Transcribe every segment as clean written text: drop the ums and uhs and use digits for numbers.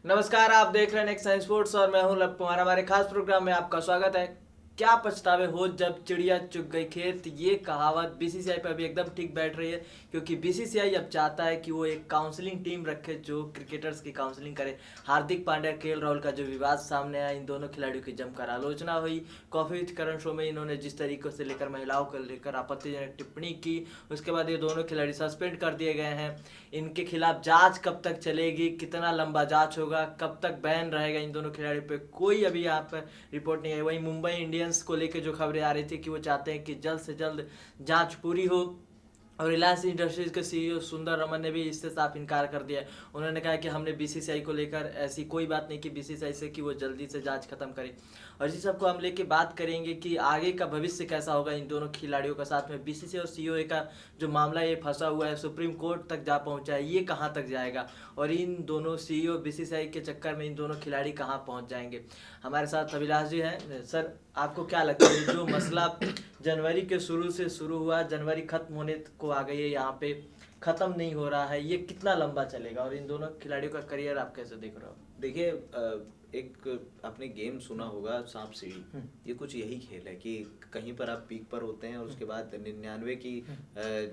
नमस्कार, आप देख रहे हैं नेक्स्ट साइंस स्पोर्ट्स और मैं हूं लव कुमार। हमारे खास प्रोग्राम में आपका स्वागत है। क्या पछतावे हो जब चिड़िया चुग गई खेत, ये कहावत बीसीसीआई पर भी एकदम ठीक बैठ रही है, क्योंकि बीसीसीआई अब चाहता है कि वो एक काउंसलिंग टीम रखे जो क्रिकेटर्स की काउंसलिंग करे। हार्दिक पांड्या केएल राहुल का जो विवाद सामने आया, इन दोनों खिलाड़ियों की जमकर आलोचना हुई। कॉफी विद करण शो में इन्होंने जिस तरीके से लेकर महिलाओं को लेकर आपत्तिजनक टिप्पणी की, उसके बाद ये दोनों खिलाड़ी सस्पेंड कर दिए गए हैं। इनके खिलाफ जांच कब तक चलेगी, कितना लंबा जांच होगा, कब तक बैन रहेगा इन दोनों खिलाड़ियों पे, कोई अभी यहाँ पर रिपोर्ट नहीं है। वहीं मुंबई इंडियंस को लेकर जो खबरें आ रही थी कि वो चाहते हैं कि जल्द से जल्द जांच पूरी हो, और रिलायंस इंडस्ट्रीज के सीईओ सुंदर रमन ने भी इससे साफ इनकार कर दिया है। उन्होंने कहा कि हमने बीसीसीआई को लेकर ऐसी कोई बात नहीं की बीसीसीआई से कि वो जल्दी से जांच खत्म करे। और इसी सबको हम लेके बात करेंगे कि आगे का भविष्य कैसा होगा इन दोनों खिलाड़ियों का। साथ में बीसीसीआई और सीईओ का जो मामला ये फंसा हुआ है, सुप्रीम कोर्ट तक जा पहुंचा है, ये कहाँ तक जाएगा, और इन दोनों सीईओ बीसीसीआई के चक्कर में इन दोनों खिलाड़ी कहाँ पहुंच जाएंगे। हमारे साथ अभिलाष जी हैं। सर, आपको क्या लगता है जो मसला जनवरी के शुरू से शुरू हुआ, जनवरी खत्म होने को आ गई है, यहाँ पे खत्म नहीं हो रहा है, ये कितना लंबा चलेगा और इन दोनों खिलाड़ियों का करियर आप कैसे देख रहे हो? देखिए, एक आपने गेम सुना होगा सांप सीढ़ी। ये कुछ यही खेल है कि कहीं पर आप पीक पर होते हैं और उसके बाद 99 की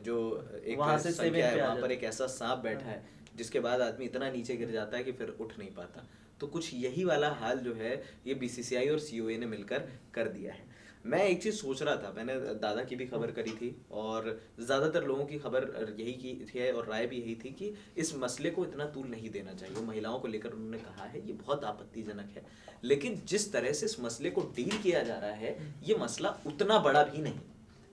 जो एक वहां से संख्या है, वहां पर जाते एक ऐसा सांप बैठा है जिसके बाद आदमी इतना नीचे गिर जाता है कि फिर उठ नहीं पाता। तो कुछ यही वाला हाल जो है ये बीसीसीआई और सीओए ने मिलकर कर दिया है। मैं एक चीज सोच रहा था, मैंने दादा की भी खबर करी थी और ज्यादातर लोगों की खबर यही की थी और राय भी यही थी कि इस मसले को इतना तूल नहीं देना चाहिए। महिलाओं को लेकर उन्होंने कहा है ये बहुत आपत्तिजनक है, लेकिन जिस तरह से इस मसले को डील किया जा रहा है ये मसला उतना बड़ा भी नहीं।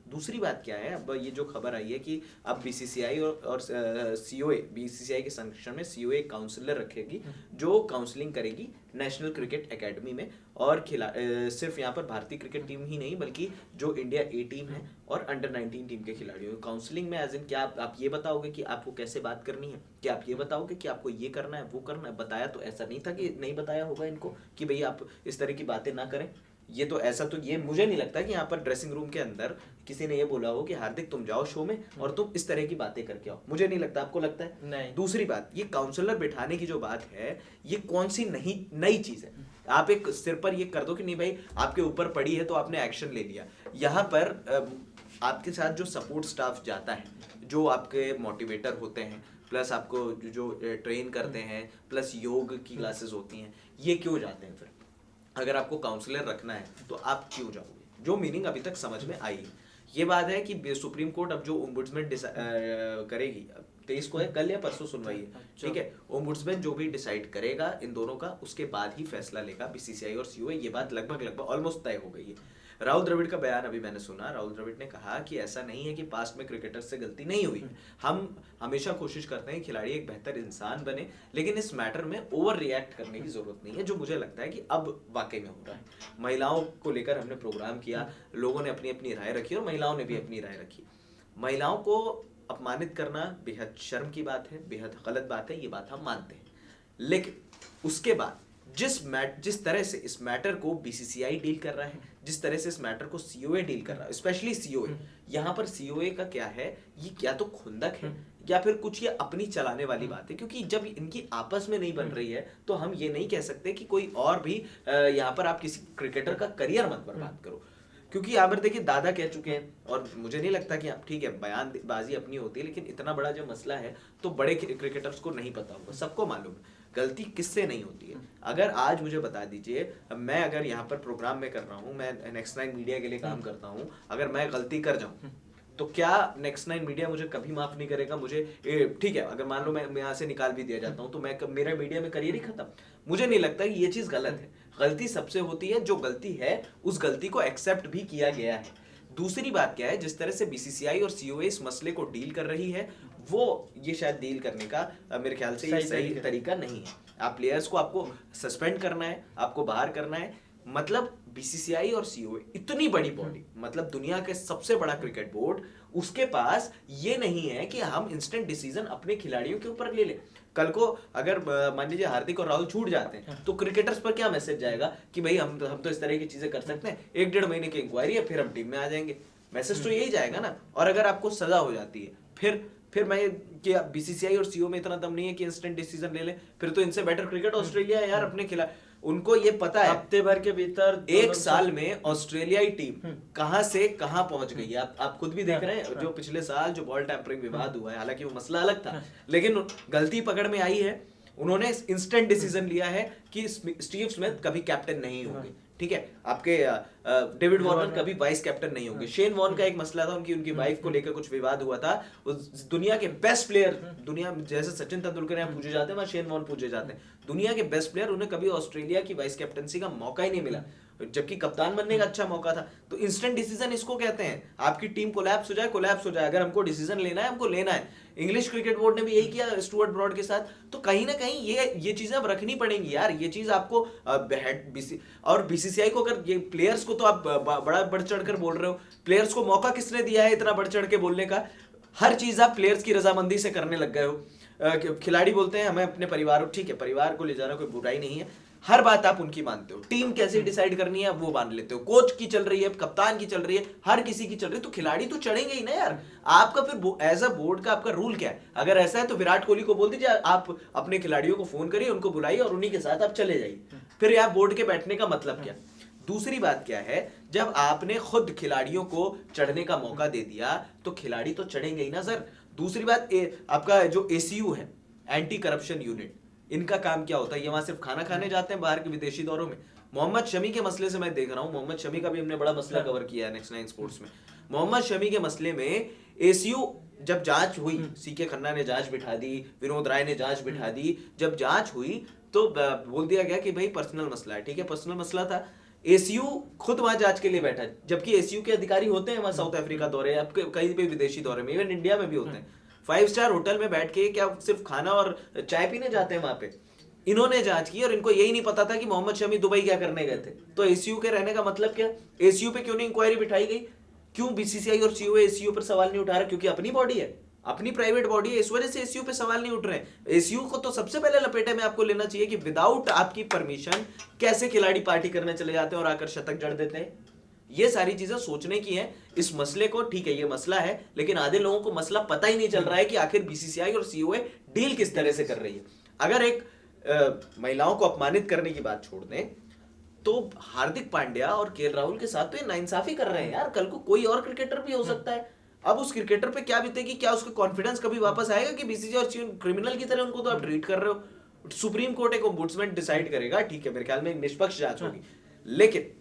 दूसरी बात क्या है, अब ये जो खबर आई है कि अब बीसीसीआई और सीओए, बीसीसीआई के संरक्षण में सीओए काउंसलर रखेगी जो काउंसलिंग करेगी नेशनल क्रिकेट एकेडमी में। और सिर्फ यहाँ पर भारतीय क्रिकेट टीम ही नहीं बल्कि जो इंडिया ए टीम है और अंडर 19 टीम के खिलाड़ियों काउंसलिंग में। एज इन क्या आप ये बताओगे कि आपको कैसे बात करनी है, क्या आप ये बताओगे कि आपको ये करना है वो करना है। बताया तो ऐसा नहीं था कि नहीं बताया होगा इनको कि भाई आप इस तरह की बातें ना करें। ये तो ऐसा तो ये मुझे नहीं लगता कि यहाँ पर ड्रेसिंग रूम के अंदर किसी ने ये बोला हो कि हार्दिक तुम जाओ शो में और तुम इस तरह की बातें करके आओ। मुझे नहीं लगता, आपको लगता है? नहीं। दूसरी बात, ये काउंसलर बिठाने की जो बात है ये कौन सी नई चीज है? आप एक सिर पर ये कर दो कि नहीं भाई आपके ऊपर पड़ी है तो आपने एक्शन ले लिया। यहाँ पर आपके साथ जो सपोर्ट स्टाफ जाता है, जो आपके मोटिवेटर होते हैं, प्लस आपको जो ट्रेन करते हैं, प्लस योग की क्लासेस होती हैं, ये क्यों जाते हैं? फिर अगर आपको काउंसलर रखना है तो आप क्यों जाओगे? जो मीनिंग अभी तक समझ में आई है। ये बात है कि सुप्रीम कोर्ट अब जो ओम्बुड्समैन करेगी, 23 को है, कल या परसों सुनवाई है, ठीक है। ओम्बुड्समैन जो भी डिसाइड करेगा इन दोनों का, उसके बाद ही फैसला लेगा बीसीसीआई और सीओए। ये बात लगभग ऑलमोस्ट तय हो गई है। राहुल द्रविड़ का बयान अभी मैंने सुना। राहुल द्रविड़ ने कहा कि ऐसा नहीं है कि पास्ट में क्रिकेटर्स से गलती नहीं हुई। हम हमेशा कोशिश करते हैं खिलाड़ी एक बेहतर इंसान बने, लेकिन इस मैटर में ओवर रिएक्ट करने की जरूरत नहीं है, जो मुझे लगता है कि अब वाकई में हो रहा है। महिलाओं को लेकर हमने प्रोग्राम किया, लोगों ने अपनी अपनी राय रखी और महिलाओं ने भी अपनी राय रखी। महिलाओं को अपमानित करना बेहद शर्म की बात है, बेहद गलत बात है, ये बात हम मानते हैं। लेकिन उसके बाद जिस तरह से इस मैटर को बीसीसीआई डील कर रहा है, जिस तरह से इस मैटर को सीओए डील कर रहा है, स्पेशली सीओए, यहाँ पर सीओए का क्या है, ये क्या तो खुंदक है या फिर कुछ ये अपनी चलाने वाली बात है। क्योंकि जब इनकी आपस में नहीं बन रही है तो हम ये नहीं कह सकते कि कोई और भी यहाँ पर आप किसी क्रिकेटर का करियर मत बर्बाद करो। क्योंकि यहाँ पर देखिए दादा कह चुके हैं और मुझे नहीं लगता कि आप, ठीक है बयानबाजी अपनी होती है, लेकिन इतना बड़ा जो मसला है तो बड़े क्रिकेटर्स को नहीं पता होगा, सबको मालूम है गलती किससे नहीं होती है। अगर आज मुझे बता दीजिए, मैं अगर यहाँ पर प्रोग्राम में कर रहा हूँ, मैं नेक्स्ट 9 मीडिया के लिए काम करता हूँ, अगर मैं गलती कर जाऊँ तो क्या नेक्स्ट 9 मीडिया मुझे कभी माफ नहीं करेगा? मुझे ठीक है, अगर मान लो मैं यहाँ से निकाल भी दिया जाता हूँ तो मेरा मीडिया में करियर ही खत्म। मुझे नहीं लगता कि ये चीज गलत है। गलती सबसे होती है, जो गलती है उस गलती को एक्सेप्ट भी किया गया है। दूसरी बात क्या है, जिस तरह से बीसीसीआई और सीओए इस मसले को डील कर रही है, वो ये शायद डील करने का मेरे ख्याल से ये सही तरीका नहीं है। आप प्लेयर्स को आपको सस्पेंड करना है, आपको बाहर करना है, मतलब बीसीसीआई और सीओए इतनी बड़ी बॉडी, मतलब दुनिया के सबसे बड़ा क्रिकेट बोर्ड, उसके पास ये नहीं है कि हम इंस्टेंट डिसीजन अपने खिलाड़ियों के ऊपर ले लें। कल को अगर मान लीजिए हार्दिक और राहुल छूट जाते हैं तो क्रिकेटर्स पर क्या मैसेज जाएगा कि भाई हम तो इस तरह की चीजें कर सकते हैं, 1-1.5 महीने की इंक्वायरी है फिर हम टीम में आ जाएंगे। मैसेज तो यही जाएगा ना। और अगर आपको सजा हो जाती है फिर फिर मैं कि बीसीसीआई और सीओ में इतना दम नहीं है कि इंस्टेंट डिसीजन ले ले, फिर तो इनसे बेटर क्रिकेट ऑस्ट्रेलिया है यार अपने खिलाफ। उनको ये पता है हफ्ते भर के भीतर एक साल में ऑस्ट्रेलियाई टीम कहां से कहां पहुंच गई है। आप खुद भी देख रहे हैं जो पिछले साल जो बॉल टैंपरिंग विवाद हुआ है, हालांकि वो मसला अलग था, लेकिन गलती पकड़ में आई है, उन्होंने इंस्टेंट डिसीजन लिया है कि स्टीव स्मिथ कभी कैप्टन नहीं होंगे, ठीक है, आपके डेविड वार्नर कभी वाइस कैप्टन नहीं होंगे। शेन वॉर्न का एक मसला था, उनकी वाइफ को लेकर कुछ विवाद हुआ था। उस दुनिया के बेस्ट प्लेयर, दुनिया में जैसे सचिन तेंदुलकर यहाँ पूछे जाते हैं वहाँ शेन वॉर्न पूछे जाते हैं, दुनिया के बेस्ट प्लेयर, उन्हें कभी ऑस्ट्रेलिया की वाइस कैप्टनसी का मौका ही नहीं मिला, जबकि कप्तान बनने का अच्छा मौका था। तो इंस्टेंट डिसीजन इसको कहते हैं, आपकी टीम कोलैप्स हो जाए, अगर हमको डिसीजन लेना है हमको लेना है। इंग्लिश क्रिकेट बोर्ड ने भी यही किया स्टुअर्ट ब्रॉड के साथ। तो कहीं ना कहीं ये चीजें अब रखनी पड़ेंगी यार, ये चीज आपको और बीसीसीआई को, अगर ये प्लेयर्स को तो आप बड़ा बढ़ चढ़ कर बोल रहे हो, प्लेयर्स को मौका किसने दिया है इतना बढ़ चढ़ के बोलने का? हर चीज आप प्लेयर्स की रजामंदी से करने लग गए हो। खिलाड़ी बोलते हैं हमें अपने परिवार, ठीक है परिवार को ले जाना कोई बुराई नहीं है, हर बात आप उनकी मानते हो, टीम कैसे डिसाइड करनी है वो मान लेते हो, कोच की चल रही है, कप्तान की चल रही है, हर किसी की चल रही है, तो खिलाड़ी तो चढ़ेंगे ही ना यार। आपका फिर एज अ बोर्ड का आपका रूल क्या है? अगर ऐसा है तो विराट कोहली को बोल दीजिए आप अपने खिलाड़ियों को फोन करिए, उनको बुलाइए और उन्हीं के साथ आप चले जाइए। फिर यार बोर्ड के बैठने का मतलब क्या? दूसरी बात क्या है, जब आपने खुद खिलाड़ियों को चढ़ने का मौका दे दिया तो खिलाड़ी तो चढ़ेंगे ही ना सर। दूसरी बात आपका जो एसीयू है, एंटी करप्शन यूनिट, इनका काम क्या होता है? ये वहां सिर्फ खाना खाने जाते हैं बाहर के विदेशी दौरों में? मोहम्मद शमी के मसले से मैं देख रहा हूं, मोहम्मद शमी का भी हमने बड़ा मसला कवर किया है नेक्स्ट 9 स्पोर्ट्स में। मोहम्मद शमी के मसले में एसीयू जब जांच हुई, सीके खन्ना ने जांच बिठा दी, विनोद राय ने जांच बिठा दी, जब जांच हुई तो बोल दिया गया कि भाई पर्सनल मसला है, ठीक है पर्सनल मसला था। एसीयू खुद वहां जांच के लिए बैठा, जबकि एसीयू के अधिकारी होते हैं वहां साउथ अफ्रीका दौरे, अब कहीं भी विदेशी दौरे में, इवन इंडिया में भी होते हैं। 5 स्टार होटल में बैठ के क्या सिर्फ खाना और चाय पीने जाते हैं वहां पे? इन्होंने जांच की और इनको यही नहीं पता था कि मोहम्मद शमी दुबई क्या करने गए थे। तो एसीयू के रहने का मतलब क्या? एसीयू पे क्यों नहीं इंक्वायरी बिठाई गई? क्यों बीसीसीआई और सीओ एसीयू पर सवाल नहीं उठा रहा? क्योंकि अपनी बॉडी है, अपनी प्राइवेट बॉडी है, इस वजह से एसीयू पे सवाल नहीं उठ रहे हैं। एसीयू को तो सबसे पहले लपेटे में आपको लेना चाहिए कि विदाउट आपकी परमिशन कैसे खिलाड़ी पार्टी करने चले जाते हैं और आकर शतक जड़ देते हैं। ये सारी चीजें सोचने की हैं। इस मसले को, ठीक है ये मसला है, लेकिन आधे लोगों को मसला पता ही नहीं चल रहा है कि आखिर बीसीसीआई और सीओए डील किस तरह से कर रही है। अगर एक महिलाओं को अपमानित करने की बात छोड़ दें तो हार्दिक पांड्या और केएल राहुल के साथ तो ये नाइंसाफी कर रहे हैं यार। कल को कोई और क्रिकेटर भी हो सकता है। अब उस क्रिकेटर पे क्या बीतेगी? क्या उसका कॉन्फिडेंस कभी वापस आएगा कि बीसीसीआई और क्रिमिनल की तरह उनको तो आप ट्रीट कर रहे हो? सुप्रीम कोर्ट एक ओम्बुड्समैन डिसाइड करेगा, ठीक है मेरे ख्याल में एक निष्पक्ष जांच होगी, लेकिन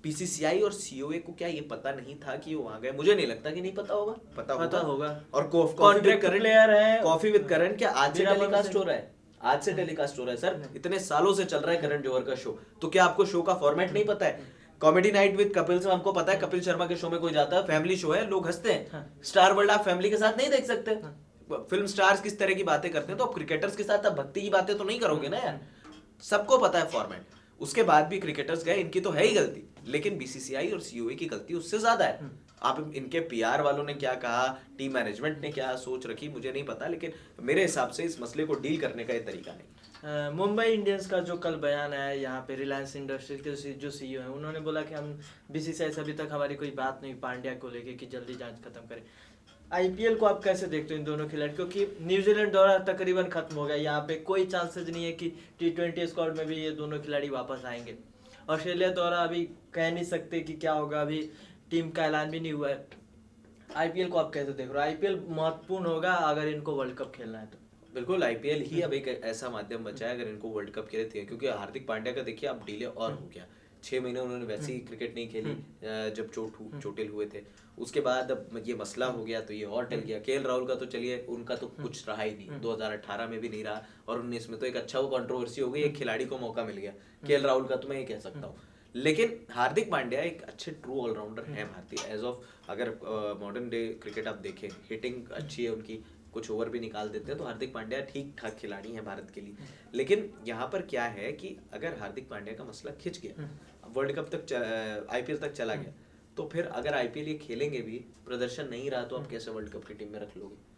बीसीसीआई और सीओए को क्या ये पता नहीं था कि वो वहां गए? मुझे नहीं लगता कि नहीं पता होगा, पता होगा। और कॉन्ट्रैक्ट प्लेयर है, कॉफी विद करण क्या आज से टेलीकास्ट हो रहा है? आज से टेलीकास्ट हो रहा है सर, इतने सालों से चल रहा है करण जौहर का शो। तो क्या आपको शो का फॉर्मेट नहीं पता है? कॉमेडी नाइट विद कपिल से हमको पता है, कपिल शर्मा के शो में कोई जाता है, फैमिली शो है, लोग हंसते हैं। स्टार वर्ल्ड आप फैमिली के साथ नहीं देख सकते। फिल्म स्टार्स किस तरह की बातें करते हैं, तो आप क्रिकेटर्स के साथ आप भक्ति की बातें तो नहीं करोगे ना यार। सबको पता है फॉर्मेट। उसके बाद भी क्रिकेटर्स गए, इनकी तो है ही गलती, लेकिन बीसीसीआई और सीओए की गलती उससे ज्यादा है। आप इनके पीआर वालों ने क्या कहा, टीम मैनेजमेंट ने क्या सोच रखी, मुझे नहीं पता, लेकिन मेरे हिसाब से इस मसले को डील करने का ये तरीका नहीं। मुंबई इंडियंस का जो कल बयान आया यहाँ पे, रिलायंस इंडस्ट्रीज के जो सीईओ हैं, उन्होंने बोला कि हम बीसीसीआई से अभी तक हमारी कोई बात नहीं पांड्या को लेके कि जल्दी जांच खत्म करें। आईपीएल को आप कैसे देखते हो इन दोनों खिलाड़ी? क्योंकि न्यूजीलैंड दौरा तकरीबन खत्म हो गया, यहाँ पे कोई चांसेस नहीं है कि T20 स्क्वाड में भी ये दोनों खिलाड़ी वापस आएंगे। ऑस्ट्रेलिया दौरा अभी कह नहीं सकते कि क्या होगा, अभी टीम का ऐलान भी नहीं हुआ है। आईपीएल को आप कैसे देख रहे हो? आईपीएल महत्वपूर्ण होगा अगर इनको वर्ल्ड कप खेलना है तो। बिल्कुल, आईपीएल ही अब एक ऐसा माध्यम बचा है अगर इनको वर्ल्ड कप के लिए, क्योंकि हार्दिक पांड्या का देखिए अब डिले और हो गया। 6 महीने उन्होंने वैसे ही क्रिकेट नहीं खेली जब चोटिल हुए थे। उसके बाद अब ये मसला हो गया तो ये और टल गया। केएल राहुल का तो चलिए उनका तो कुछ रहा ही नहीं, 2018 में भी नहीं रहा, और 19 में तो एक अच्छा वो कंट्रोवर्सी हो गई, एक खिलाड़ी को मौका मिल गया। केएल राहुल का तो मैं ये कह सकता हूँ, लेकिन हार्दिक पांड्या एक अच्छे ट्रू ऑलराउंडर है भारतीय एज ऑफ। अगर मॉडर्न डे क्रिकेट आप देखें, हिटिंग अच्छी है उनकी, कुछ ओवर भी निकाल देते हैं, तो हार्दिक पांड्या ठीक ठाक खिलाड़ी हैं भारत के लिए। लेकिन यहाँ पर क्या है कि अगर हार्दिक पांड्या का मसला खिंच गया, वर्ल्ड कप तक, आईपीएल तक चला गया, तो फिर अगर आईपीएल ये खेलेंगे भी, प्रदर्शन नहीं रहा, तो आप कैसे वर्ल्ड कप की टीम में रख लोगे?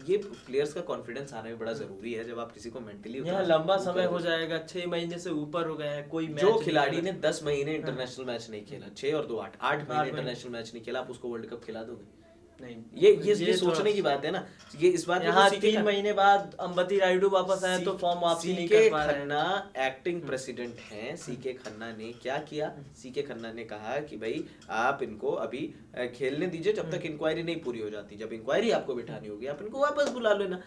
ये प्लेयर्स का कॉन्फिडेंस आना भी बड़ा जरूरी है। जब आप किसी को मेंटली लंबा समय हो जाएगा, 6 महीने से ऊपर हो गए हैं, कोई जो खिलाड़ी ने 10 महीने इंटरनेशनल मैच नहीं खेला, 6 और 2 8 महीने इंटरनेशनल मैच नहीं खेला, आप उसको वर्ल्ड कप खिला दोगे? नहीं, ये सोचने थोड़ा- की बात है ना। ये इस बात में यहाँ तो CK 3 महीने बाद अंबती रायडू वापस आए तो फॉर्म वापसी नहीं कर पा रहे हैं। खन्ना एक्टिंग प्रेसिडेंट हैं। सीके खन्ना ने क्या किया? सीके खन्ना ने कहा कि भाई आप इनको अभी खेलने दीजिए जब तक इंक्वायरी नहीं पूरी हो जाती। जब इंक्वायरी आपको बिठानी होगी आप इनको वापस बुला लेना।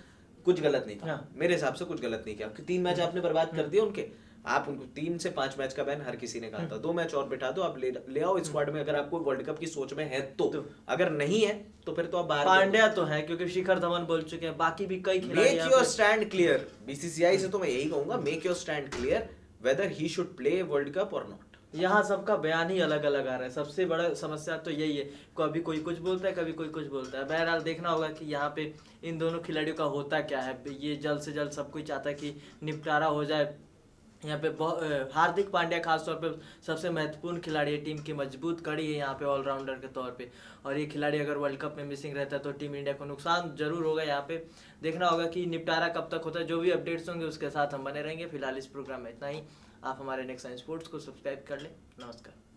कुछ गलत नहीं किया, हाँ। मेरे हिसाब से कुछ गलत नहीं किया। 3 मैच आपने बर्बाद कर दिए उनके। आप उनको 3 से 5 मैच का बैन हर किसी ने कहा था। 2 मैच और बिठा दो, आप ले आओ स्क्वाड में अगर आपको वर्ल्ड कप की सोच में है तो। अगर नहीं है तो फिर तो आप बाहर पांड्या तो है क्योंकि शिखर धवन बोल चुके हैं, बाकी भी कई खिलाड़ी मेक यहाँ योर पे- स्टैंड क्लियर। बीसीसीआई से तो मैं यही कहूंगा, make your stand clear weather he should play world cup और नॉट। यहाँ सबका बयान ही अलग अलग आ रहा है। सबसे बड़ा समस्या तो यही है, कभी कोई कुछ बोलता है, कभी कोई कुछ बोलता है। बहरहाल देखना होगा कि यहाँ पे इन दोनों खिलाड़ियों का होता क्या है। ये जल्द से जल्द सब कोई चाहता है कि निपटारा हो जाए। यहाँ पे हार्दिक पांड्या खासतौर पे सबसे महत्वपूर्ण खिलाड़ी है, टीम की मजबूत कड़ी है यहाँ पे ऑलराउंडर के तौर पे। और ये खिलाड़ी अगर वर्ल्ड कप में मिसिंग रहता है तो टीम इंडिया को नुकसान जरूर होगा। यहाँ पे देखना होगा कि निपटारा कब तक होता है। जो भी अपडेट्स होंगे उसके साथ हम बने रहेंगे। फिलहाल इस प्रोग्राम में इतना ही। आप हमारे नेक्स्ट साइंस स्पोर्ट्स को सब्सक्राइब कर लें। नमस्कार।